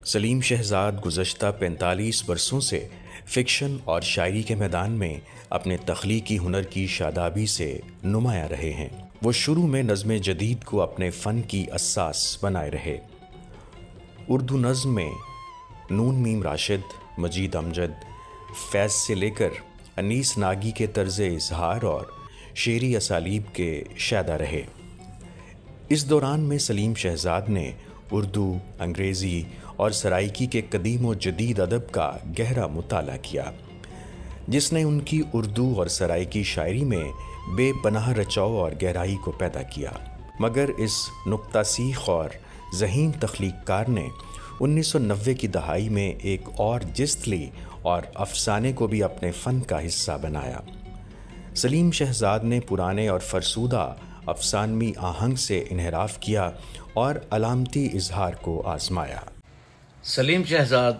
سلیم شہزاد گزشتہ 45 برسوں سے فکشن اور شاعری کے میدان میں اپنے تخلیقی ہنر کی شادابی سے نمایاں رہے ہیں۔ وہ شروع میں نظم جدید کو اپنے فن کی اساس بنائے رہے۔ اردو نظم میں نون میم راشد، مجید امجد، فیض سے لے کر انیس ناگی کے طرز اظہار اور شعری اسالیب کے شائدہ رہے۔ اس دوران میں سلیم شہزاد نے اردو، انگریزی اور سرائیکی کے قدیم و جدید ادب کا گہرا مطالعہ کیا، جس نے ان کی اردو اور سرائیکی شاعری میں بے پناہ رچاؤ اور گہرائی کو پیدا کیا۔ مگر اس نکتہ سیخ اور ذہین تخلیق کار نے 1990 کی دہائی میں ایک اور جست لی اور افسانے کو بھی اپنے فن کا حصہ بنایا۔ سلیم شہزاد نے پرانے اور فرسودہ افسانوی آہنگ سے انحراف کیا اور علامتی اظہار کو آزمایا۔ سلیم شہزاد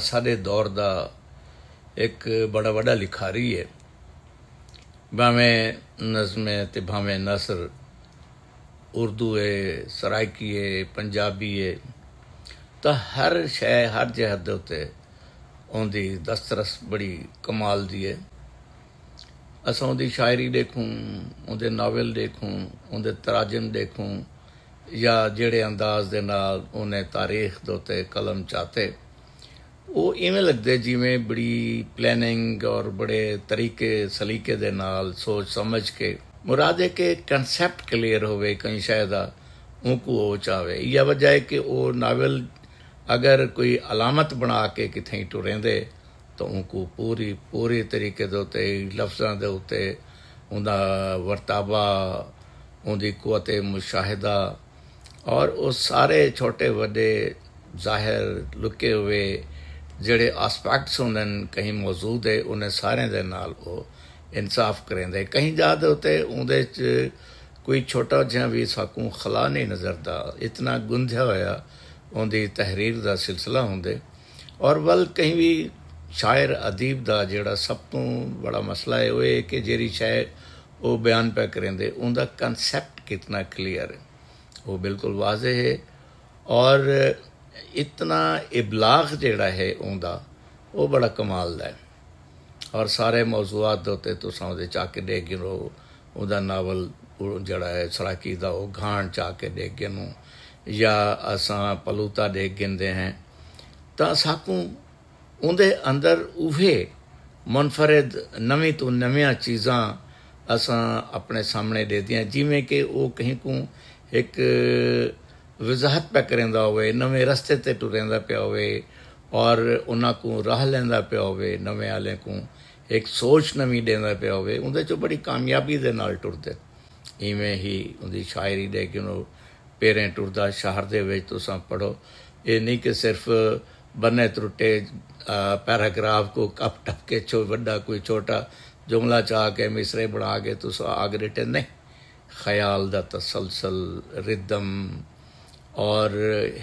سارے دور دا ایک بڑا بڑا لکھاری ہے، بھاویں نظم ہے تے بھاویں نثر، اردو ہے، سرائکی ہے، پنجابی ہے، تو ہر شے ہر جہت دے اتے ان دی دسترس بڑی کمال دی ہے۔ اساں ان دی شاعری دیکھوں، ان دے ناول دیکھوں، ان دے تراجم دیکھوں، یا جڑے انداز دے نال انہیں تاریخ دوتے قلم چاہتے، وہ ایویں لگتے جیویں بڑی پلاننگ اور بڑے طریقے سلیقے دے نال سوچ سمجھ کے مراد ہے کہ کنسیپٹ کلیئر ہوئے کہیں شاید ان کو وہ چاہے۔ یہ وجہ ہے کہ وہ ناول اگر کوئی علامت بنا کے کتھیں ٹریں دے تو ان کو پوری طریقے دے ہوتے لفظاں دے ہوتے ان دا ورتابہ، ان دی قوت مشاہدہ اور وہ سارے چھوٹے وڈے ظاہر لکے ہوئے جڑے آسپیکٹس ہوندن کہیں موجود ہے انہیں سارے دے نال وہ انصاف کریں دے۔ کہیں جاتے ہوتے اندے کوئی چھوٹا جہاں بھی ساکوں خلا نہیں نظر دا، اتنا گندھیا ہویا ان دی تحریر دا سلسلہ ہوندے۔ اور ول کہیں بھی شاعر ادیب دا جڑا سب تو بڑا مسئلہ ہے وہ کہ جیری شاعر وہ بیان پہ کریں دے ان دا کنسیپٹ کتنا کلیئر ہے، وہ بالکل واضح ہے، اور اتنا ابلاغ جڑا ہے ان دا وہ بڑا کمال دا ہے۔ اور سارے موضوعات ہوتے تو ساں دے چاہ کے دیکھ گنو، ان دا ناول جڑا ہے سراکی دا وہ گھان چاہ کے دیکھ گنو، یا اساں پلوتا دیکھ گندے ہیں، تا ساکوں ان دے اندر اوہے منفرد نویں تو نویاں چیزاں اساں اپنے سامنے دے دیاں، جیویں کہ وہ کہیں کو ایک وضاحت پہ کریندا ہوئے، نویں رستے تے ٹریندا پیا ہوئے، اور انہاں کو راہ لیندا پیا ہوئے، نویں آلے کو ایک سوچ نویں دیندا پیا ہوئے، ان دے چو بڑی کامیابی دے نال ٹردے۔ ایویں ہی ان دی شاعری دے کنو پیریں ٹردا شہر دے وچ تساں پڑھو، یہ نہیں کہ صرف بنے ترٹے پیراگراف کو کپ ٹپ کے وڈا کوئی چھوٹا جملہ چاہ کے مصرے بنا کے تساں آگ ڈٹے، نہیں، خیال دا تسلسل، ردم اور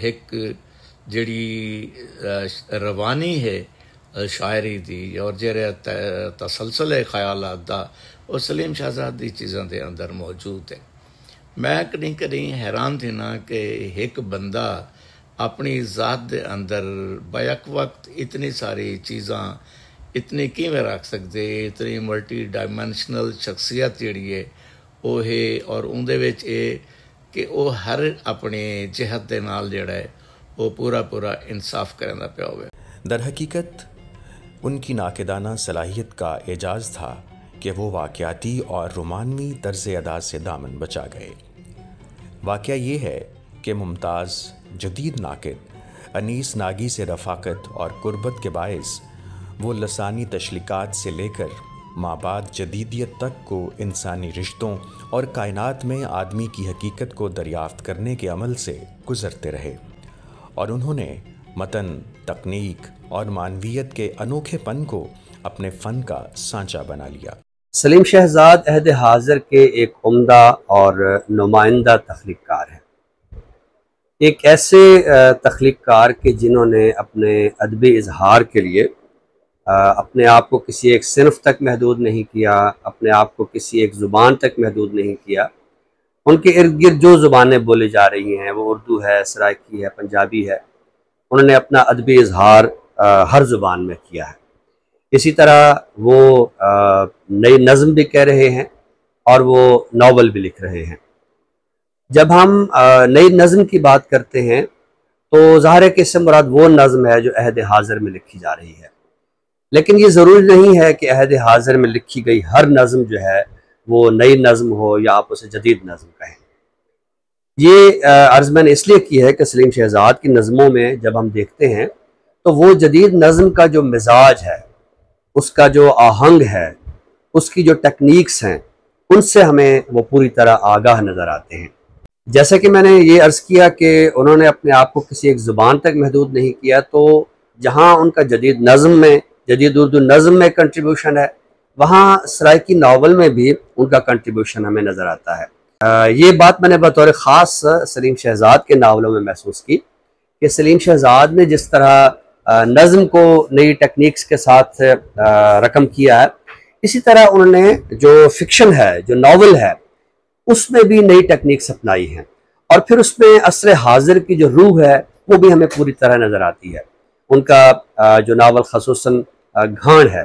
ایک جڑی روانی ہے شاعری دی اور جڑا تسلسل ہے خیالات دا، وہ سلیم شہزاد دی چیزاں دے اندر موجود ہے۔ میں کدیں کدیں حیران تھی نا کہ ایک بندہ اپنی ذات دے اندر بیک وقت اتنی ساری چیزاں اتنی کیویں رکھ سکتے، اتنی ملٹی ڈائمینشنل شخصیت جڑی ہے وہ ہے، اور ان دے وچ یہ کہ وہ ہر اپنی جہت دے نال جڑا ہے وہ پورا انصاف کرنا پیا ہوئے۔ در حقیقت ان کی ناقدانہ صلاحیت کا اعجاز تھا کہ وہ واقعاتی اور رومانوی طرز ادا سے دامن بچا گئے۔ واقعہ یہ ہے کہ ممتاز جدید ناقد انیس ناگی سے رفاقت اور قربت کے باعث وہ لسانی تشلیقات سے لے کر مابعد جدیدیت تک کو انسانی رشتوں اور کائنات میں آدمی کی حقیقت کو دریافت کرنے کے عمل سے گزرتے رہے، اور انہوں نے متن، تکنیک اور معنویت کے انوکھے پن کو اپنے فن کا سانچہ بنا لیا۔ سلیم شہزاد عہد حاضر کے ایک عمدہ اور نمائندہ تخلیق کار ہیں، ایک ایسے تخلیق کار کے جنہوں نے اپنے ادبی اظہار کے لیے اپنے آپ کو کسی ایک صنف تک محدود نہیں کیا، اپنے آپ کو کسی ایک زبان تک محدود نہیں کیا۔ ان کے ارد گرد جو زبانیں بولی جا رہی ہیں وہ اردو ہے، سرائکی ہے، پنجابی ہے، انہوں نے اپنا ادبی اظہار ہر زبان میں کیا ہے۔ اسی طرح وہ نئی نظم بھی کہہ رہے ہیں اور وہ ناول بھی لکھ رہے ہیں۔ جب ہم نئی نظم کی بات کرتے ہیں تو ظاہر ہے کہ اس سے مراد وہ نظم ہے جو عہد حاضر میں لکھی جا رہی ہے، لیکن یہ ضروری نہیں ہے کہ عہد حاضر میں لکھی گئی ہر نظم جو ہے وہ نئی نظم ہو یا آپ اسے جدید نظم کہیں۔ یہ عرض میں نے اس لیے کی ہے کہ سلیم شہزاد کی نظموں میں جب ہم دیکھتے ہیں تو وہ جدید نظم کا جو مزاج ہے، اس کا جو آہنگ ہے، اس کی جو ٹیکنیکس ہیں، ان سے ہمیں وہ پوری طرح آگاہ نظر آتے ہیں۔ جیسا کہ میں نے یہ عرض کیا کہ انہوں نے اپنے آپ کو کسی ایک زبان تک محدود نہیں کیا، تو جہاں ان کا جدید نظم میں، جدید اردو نظم میں کنٹریبیوشن ہے، وہاں سرائیکی ناول میں بھی ان کا کنٹریبیوشن ہمیں نظر آتا ہے۔ یہ بات میں نے بطور خاص سلیم شہزاد کے ناولوں میں محسوس کی کہ سلیم شہزاد نے جس طرح نظم کو نئی ٹیکنیکس کے ساتھ رقم کیا ہے، اسی طرح انہوں نے جو فکشن ہے، جو ناول ہے، اس میں بھی نئی ٹیکنیکس اپنائی ہیں، اور پھر اس میں عصر حاضر کی جو روح ہے وہ بھی ہمیں پوری طرح نظر آتی ہے۔ ان کا جو ناول خصوصاً گھاڑ ہے،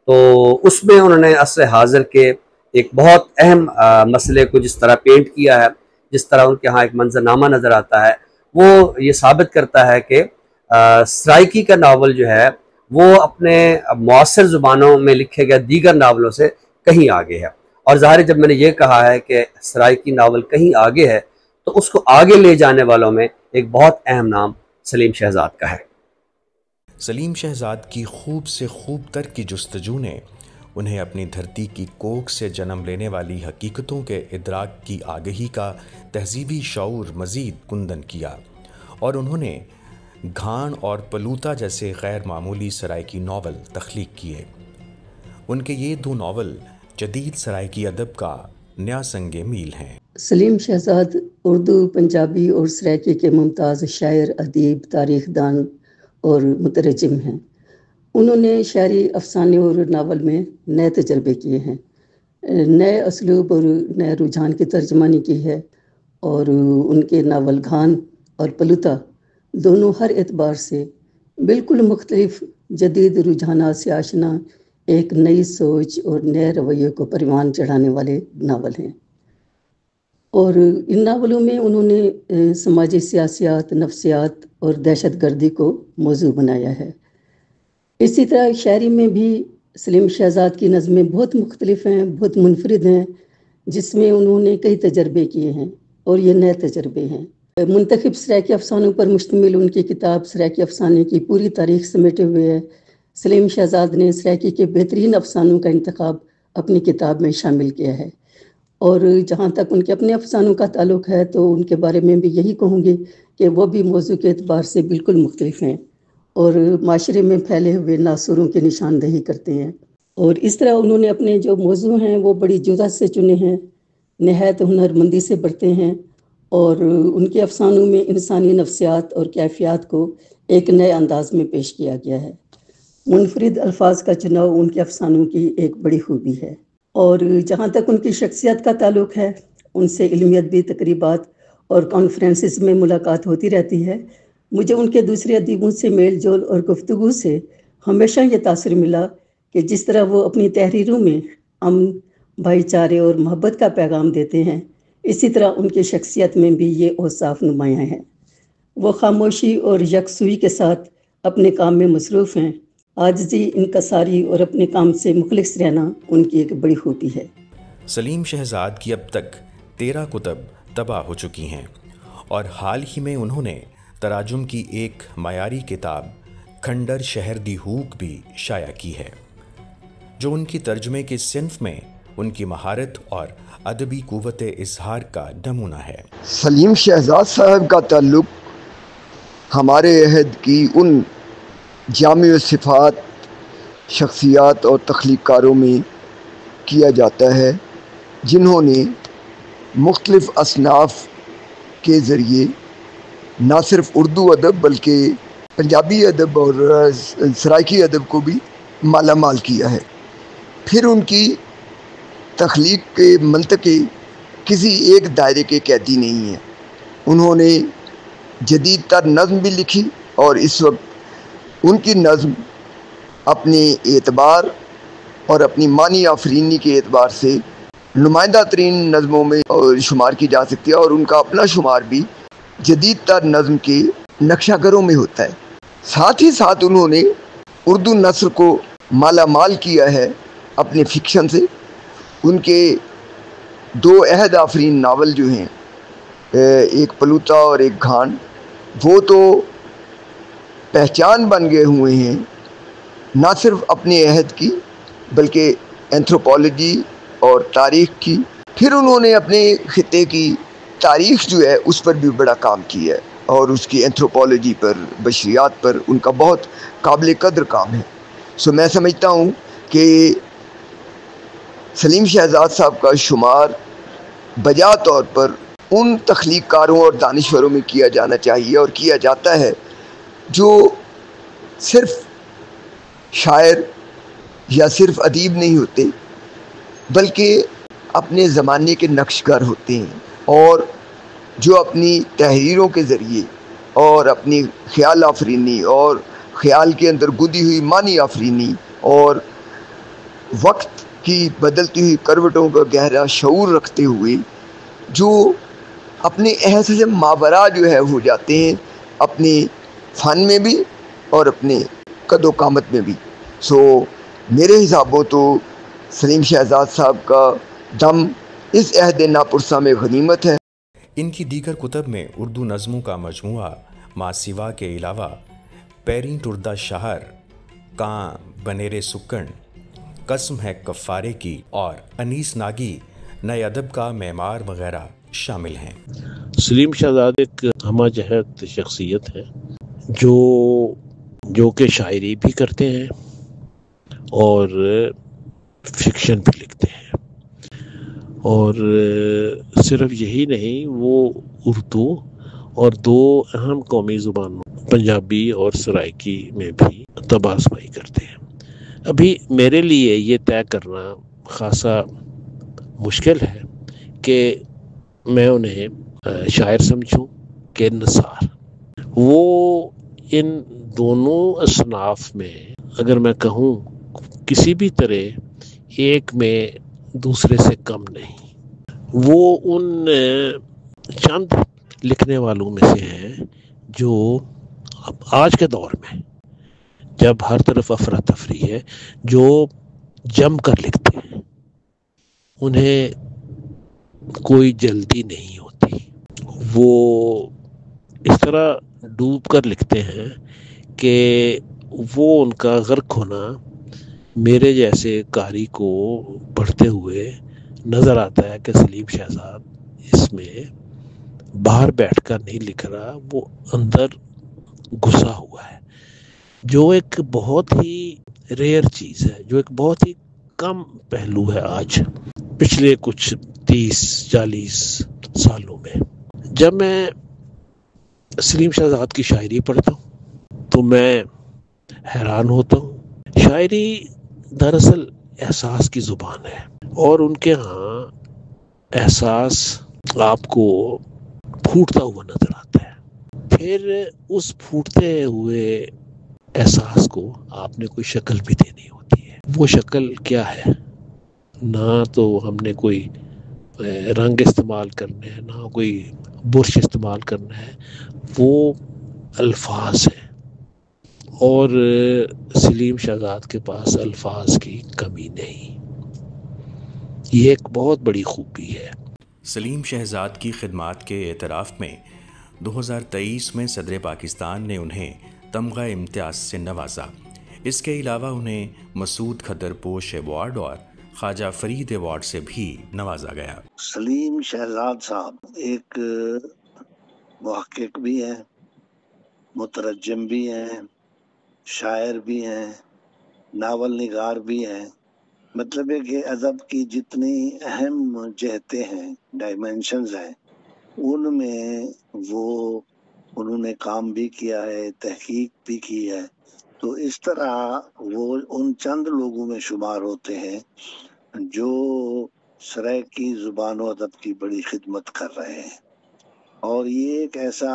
تو اس میں انہوں نے عصر حاضر کے ایک بہت اہم مسئلے کو جس طرح پینٹ کیا ہے، جس طرح ان کے ہاں ایک منظرنامہ نظر آتا ہے، وہ یہ ثابت کرتا ہے کہ سرائیکی کا ناول جو ہے وہ اپنے معاصر زبانوں میں لکھے گئے دیگر ناولوں سے کہیں آگے ہے۔ اور ظاہر جب میں نے یہ کہا ہے کہ سرائیکی ناول کہیں آگے ہے، تو اس کو آگے لے جانے والوں میں ایک بہت اہم نام سلیم شہزاد کا ہے۔ سلیم شہزاد کی خوب سے خوب تر کی جستجو نے انہیں اپنی دھرتی کی کوکھ سے جنم لینے والی حقیقتوں کے ادراک کی آگہی کا تہذیبی شعور مزید کندن کیا، اور انہوں نے گھاڑ اور پلوتا جیسے غیر معمولی سرائیکی ناول تخلیق کیے۔ ان کے یہ دو ناول جدید سرائیکی ادب کا نیا سنگ میل ہیں۔ سلیم شہزاد اردو، پنجابی اور سرائیکی کے ممتاز شاعر، ادیب، تاریخ دان اور مترجم ہیں۔ انہوں نے شاعری، افسانے اور ناول میں نئے تجربے کیے ہیں، نئے اسلوب اور نئے رجحان کی ترجمانی کی ہے، اور ان کے ناول گھان اور پلوتا دونوں ہر اعتبار سے بالکل مختلف جدید رجحانات سے آشنا ایک نئی سوچ اور نئے رویے کو پروان چڑھانے والے ناول ہیں۔ اور ان ناولوں میں انہوں نے سماجی سیاسیات، نفسیات اور دہشت گردی کو موضوع بنایا ہے۔ اسی طرح شاعری میں بھی سلیم شہزاد کی نظمیں بہت مختلف ہیں، بہت منفرد ہیں، جس میں انہوں نے کئی تجربے کیے ہیں، اور یہ نئے تجربے ہیں۔ منتخب سرائیکی افسانوں پر مشتمل ان کی کتاب سرائیکی افسانے کی پوری تاریخ سمیٹے ہوئے ہے۔ سلیم شہزاد نے سرائیکی کے بہترین افسانوں کا انتخاب اپنی کتاب میں شامل کیا ہے، اور جہاں تک ان کے اپنے افسانوں کا تعلق ہے تو ان کے بارے میں بھی یہی کہوں گی کہ وہ بھی موضوع کے اعتبار سے بالکل مختلف ہیں، اور معاشرے میں پھیلے ہوئے ناصوروں کی نشاندہی کرتے ہیں۔ اور اس طرح انہوں نے اپنے جو موضوع ہیں وہ بڑی جرات سے چنے ہیں، نہایت ہنرمندی سے برتے ہیں، اور ان کے افسانوں میں انسانی نفسیات اور کیفیات کو ایک نئے انداز میں پیش کیا گیا ہے۔ منفرد الفاظ کا چناؤ ان کے افسانوں کی ایک بڑی خوبی ہے۔ اور جہاں تک ان کی شخصیت کا تعلق ہے، ان سے علمی ادبی تقریبات اور کانفرنسز میں ملاقات ہوتی رہتی ہے۔ مجھے ان کے دوسرے ادیبوں سے میل جول اور گفتگو سے ہمیشہ یہ تاثر ملا کہ جس طرح وہ اپنی تحریروں میں امن، بھائی چارے اور محبت کا پیغام دیتے ہیں، اسی طرح ان کی شخصیت میں بھی یہ اوصاف نمایاں ہیں۔ وہ خاموشی اور یکسوئی کے ساتھ اپنے کام میں مصروف ہیں۔ عاجزی، انکساری اور اپنے کام سے مخلص رہنا ان کی ایک بڑی خوبی ہے۔ سلیم شہزاد کی اب تک 13 کتب طبع ہو چکی ہیں، اور حال ہی میں انہوں نے تراجم کی ایک معیاری کتاب کھنڈر شہر دی ہوک بھی شائع کی ہے، جو ان کی ترجمے کے صنف میں ان کی مہارت اور ادبی قوت اظہار کا نمونہ ہے۔ سلیم شہزاد صاحب کا تعلق ہمارے عہد کی ان جامع صفات، شخصیات اور تخلیق کاروں میں کیا جاتا ہے جنہوں نے مختلف اصناف کے ذریعے نہ صرف اردو ادب بلکہ پنجابی ادب اور سرائیکی ادب کو بھی مالا مال کیا ہے۔ پھر ان کی تخلیق کے منطقے کسی ایک دائرے کے قیدی نہیں ہیں۔ انہوں نے جدید تر نظم بھی لکھی اور اس وقت ان کی نظم اپنے اعتبار اور اپنی معنی آفرینی کے اعتبار سے نمائندہ ترین نظموں میں شمار کی جا سکتی ہے، اور ان کا اپنا شمار بھی جدید تر نظم کے نقشہ گروں میں ہوتا ہے۔ ساتھ ہی ساتھ انہوں نے اردو نثر کو مالا مال کیا ہے اپنے فکشن سے۔ ان کے دو عہد آفرین ناول جو ہیں، ایک پلوتا اور ایک گھان، وہ تو پہچان بن گئے ہوئے ہیں نہ صرف اپنے عہد کی بلکہ اینتھروپولوجی اور تاریخ کی۔ پھر انہوں نے اپنے خطے کی تاریخ جو ہے اس پر بھی بڑا کام کیا ہے، اور اس کی اینتھروپولوجی پر، بشریات پر ان کا بہت قابل قدر کام ہے۔ میں سمجھتا ہوں کہ سلیم شہزاد صاحب کا شمار بجا طور پر ان تخلیق کاروں اور دانشوروں میں کیا جانا چاہیے، اور کیا جاتا ہے، جو صرف شاعر یا صرف ادیب نہیں ہوتے بلکہ اپنے زمانے کے نقش گر ہوتے ہیں، اور جو اپنی تحریروں کے ذریعے اور اپنی خیال آفرینی اور خیال کے اندر گدی ہوئی معنی آفرینی اور وقت کی بدلتی ہوئی کروٹوں کا گہرا شعور رکھتے ہوئے جو اپنے عہد سے ماورا جو ہے ہو جاتے ہیں، اپنے فن میں بھی اور اپنے قد و قامت میں بھی۔ میرے حسابوں تو سلیم شہزاد صاحب کا دم اس عہد ناپرساں میں غنیمت ہے۔ ان کی دیگر کتب میں اردو نظموں کا مجموعہ ماں سوا کے علاوہ پیریں ٹردہ شہر، کاں بنیرے سکن، قسم ہے کفارے کی اور انیس ناگی نئے ادب کا معمار وغیرہ شامل ہیں۔ سلیم شہزاد ایک ہمہ جہت شخصیت ہے جو کہ شاعری بھی کرتے ہیں اور فکشن بھی لکھتے ہیں، اور صرف یہی نہیں، وہ اردو اور دو اہم قومی زبانوں پنجابی اور سرائکی میں بھی طبع آزمائی کرتے ہیں۔ ابھی میرے لیے یہ طے کرنا خاصا مشکل ہے کہ میں انہیں شاعر سمجھوں کہ نثار۔ وہ ان دونوں اصناف میں اگر میں کہوں کسی بھی طرح ایک میں دوسرے سے کم نہیں۔ وہ ان چند لکھنے والوں میں سے ہیں جو اب آج کے دور میں جب ہر طرف افراتفری ہے، جو جم کر لکھتے ہیں، انہیں کوئی جلدی نہیں ہوتی۔ وہ اس طرح ڈوب کر لکھتے ہیں کہ وہ ان کا غرق ہونا میرے جیسے قاری کو پڑھتے ہوئے نظر آتا ہے کہ سلیم شہزاد اس میں باہر بیٹھ کر نہیں لکھ رہا، وہ اندر گھسا ہوا ہے، جو ایک بہت ہی ریئر چیز ہے، جو ایک بہت ہی کم پہلو ہے آج پچھلے کچھ 30-40 سالوں میں۔ جب میں سلیم شہزاد کی شاعری پڑھتا ہوں تو میں حیران ہوتا ہوں۔ شاعری دراصل احساس کی زبان ہے، اور ان کے ہاں احساس آپ کو پھوٹتا ہوا نظر آتا ہے۔ پھر اس پھوٹتے ہوئے احساس کو آپ نے کوئی شکل بھی دینی ہوتی ہے۔ وہ شکل کیا ہے؟ نہ تو ہم نے کوئی رنگ استعمال کرنے ہیں، نہ کوئی برش استعمال کرنا ہے، وہ الفاظ ہیں، اور سلیم شہزاد کے پاس الفاظ کی کمی نہیں۔ یہ ایک بہت بڑی خوبی ہے۔ سلیم شہزاد کی خدمات کے اعتراف میں 2023 میں صدر پاکستان نے انہیں تمغہ امتیاز سے نوازا۔ اس کے علاوہ انہیں مسعود کھدر پوش ایوارڈ اور خواجہ فرید ایوارڈ سے بھی نوازا گیا۔ سلیم شہزاد صاحب ایک محقق بھی ہیں، مترجم بھی ہیں، شاعر بھی ہیں، ناول نگار بھی ہیں۔ مطلب ہے کہ ادب کی جتنی اہم جہتیں ہیں، ڈائمینشنز ہیں، ان میں انہوں نے کام بھی کیا ہے، تحقیق بھی کی ہے۔ تو اس طرح وہ ان چند لوگوں میں شمار ہوتے ہیں جو سرائکی زبان و ادب کی بڑی خدمت کر رہے ہیں، اور یہ ایک ایسا